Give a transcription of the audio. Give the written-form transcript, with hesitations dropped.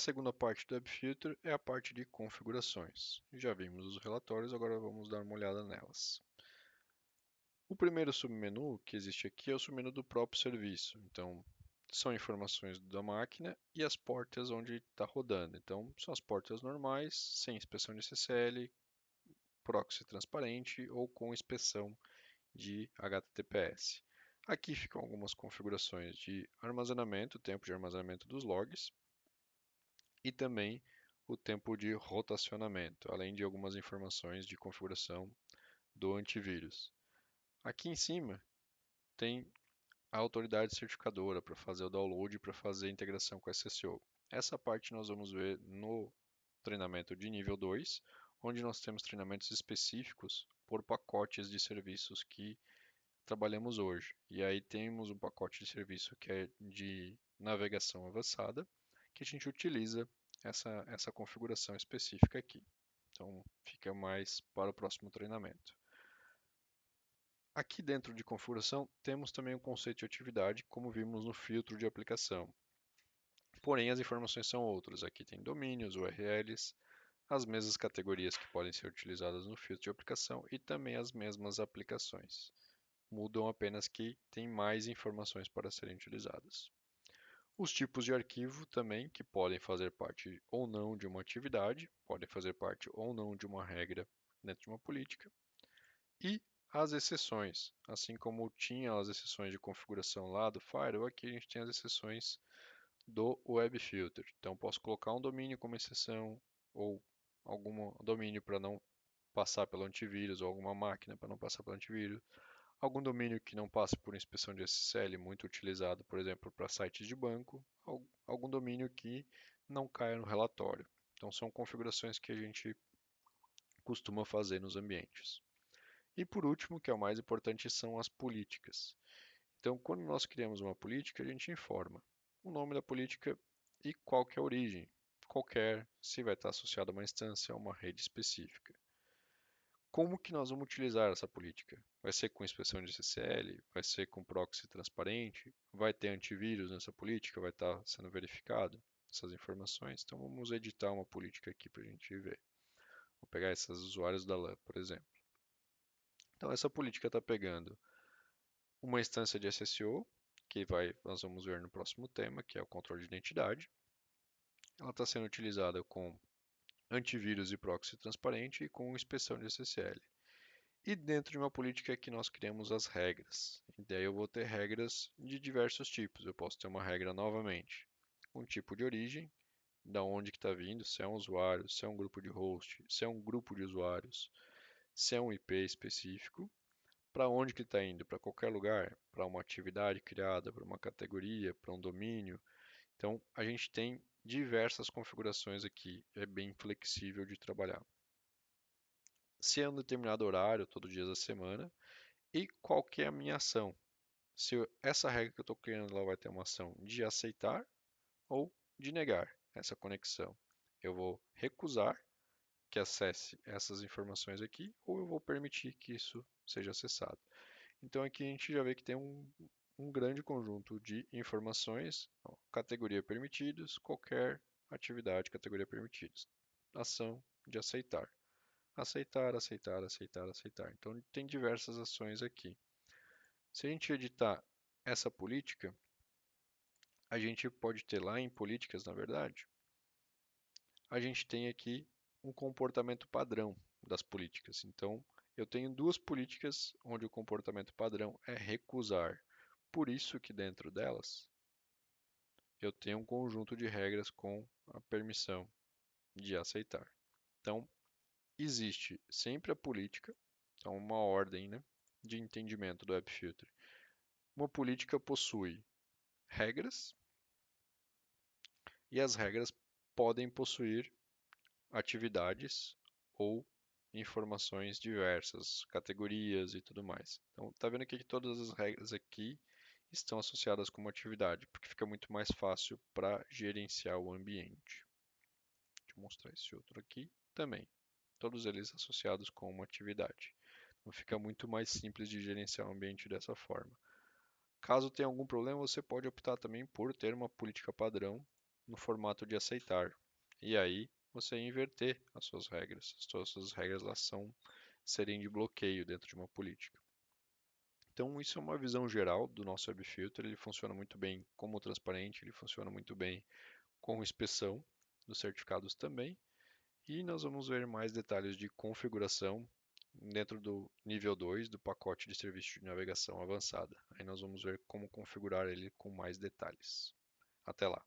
segunda parte do WebFilter é a parte de configurações. Já vimos os relatórios, agora vamos dar uma olhada nelas. O primeiro submenu que existe aqui é o submenu do próprio serviço. Então, são informações da máquina e as portas onde está rodando. Então, são as portas normais, sem inspeção de SSL, proxy transparente ou com inspeção de HTTPS. Aqui ficam algumas configurações de armazenamento, tempo de armazenamento dos logs e também o tempo de rotacionamento, além de algumas informações de configuração do antivírus. Aqui em cima tem a autoridade certificadora para fazer o download e para fazer a integração com o SSO. Essa parte nós vamos ver no treinamento de nível 2, onde nós temos treinamentos específicos por pacotes de serviços que trabalhamos hoje. E aí temos um pacote de serviço que é de navegação avançada, que a gente utiliza essa configuração específica aqui. Então fica mais para o próximo treinamento. Aqui dentro de configuração temos também o conceito de atividade, como vimos no filtro de aplicação. Porém, as informações são outras. Aqui tem domínios, URLs, as mesmas categorias que podem ser utilizadas no filtro de aplicação e também as mesmas aplicações. Mudam apenas que tem mais informações para serem utilizadas. Os tipos de arquivo também, que podem fazer parte ou não de uma atividade, podem fazer parte ou não de uma regra dentro de uma política. E as exceções, assim como tinha as exceções de configuração lá do Firewall, aqui a gente tem as exceções do Web Filter. Então, posso colocar um domínio como exceção ou algum domínio para não passar pelo antivírus ou alguma máquina para não passar pelo antivírus. Algum domínio que não passe por inspeção de SSL, muito utilizado, por exemplo, para sites de banco. Algum domínio que não caia no relatório. Então, são configurações que a gente costuma fazer nos ambientes. E por último, que é o mais importante, são as políticas. Então, quando nós criamos uma política, a gente informa o nome da política e qual que é a origem, qualquer, se vai estar associado a uma instância, a uma rede específica. Como que nós vamos utilizar essa política? Vai ser com inspeção de SSL? Vai ser com proxy transparente? Vai ter antivírus nessa política? Vai estar sendo verificado essas informações? Então vamos editar uma política aqui para a gente ver. Vou pegar esses usuários da LAN, por exemplo. Então essa política está pegando uma instância de SSO, nós vamos ver no próximo tema, que é o controle de identidade. Ela está sendo utilizada com antivírus e proxy transparente e com inspeção de SSL. E dentro de uma política que nós criamos as regras. E daí eu vou ter regras de diversos tipos. Eu posso ter uma regra novamente, um tipo de origem, da onde que está vindo, se é um usuário, se é um grupo de host, se é um grupo de usuários, se é um IP específico, para onde que está indo, para qualquer lugar, para uma atividade criada, para uma categoria, para um domínio. Então a gente tem diversas configurações aqui, é bem flexível de trabalhar. Se é um determinado horário, todo dia da semana, e qual que é a minha ação. Se essa regra que eu estou criando ela vai ter uma ação de aceitar ou de negar essa conexão. Eu vou recusar que acesse essas informações aqui ou eu vou permitir que isso seja acessado. Então aqui a gente já vê que tem um grande conjunto de informações, ó, categoria permitidos, qualquer atividade, categoria permitidos. Ação de aceitar. Aceitar, aceitar, aceitar, aceitar. Então tem diversas ações aqui. Se a gente editar essa política, a gente pode ter lá em políticas, na verdade, a gente tem aqui um comportamento padrão das políticas. Então, eu tenho duas políticas onde o comportamento padrão é recusar. Por isso que dentro delas, eu tenho um conjunto de regras com a permissão de aceitar. Então, existe sempre a política, então uma ordem, né, de entendimento do WebFilter. Uma política possui regras e as regras podem possuir atividades ou informações diversas, categorias e tudo mais. Então, tá vendo aqui que todas as regras aqui estão associadas com uma atividade, porque fica muito mais fácil para gerenciar o ambiente. Deixa eu mostrar esse outro aqui também. Todos eles associados com uma atividade. Então, fica muito mais simples de gerenciar o ambiente dessa forma. Caso tenha algum problema, você pode optar também por ter uma política padrão no formato de aceitar. E aí você inverter as suas regras. As suas regras elas serem de bloqueio dentro de uma política. Então, isso é uma visão geral do nosso Web Filter. Ele funciona muito bem como transparente, ele funciona muito bem com inspeção dos certificados também. E nós vamos ver mais detalhes de configuração dentro do nível 2 do pacote de serviço de navegação avançada. Aí nós vamos ver como configurar ele com mais detalhes. Até lá!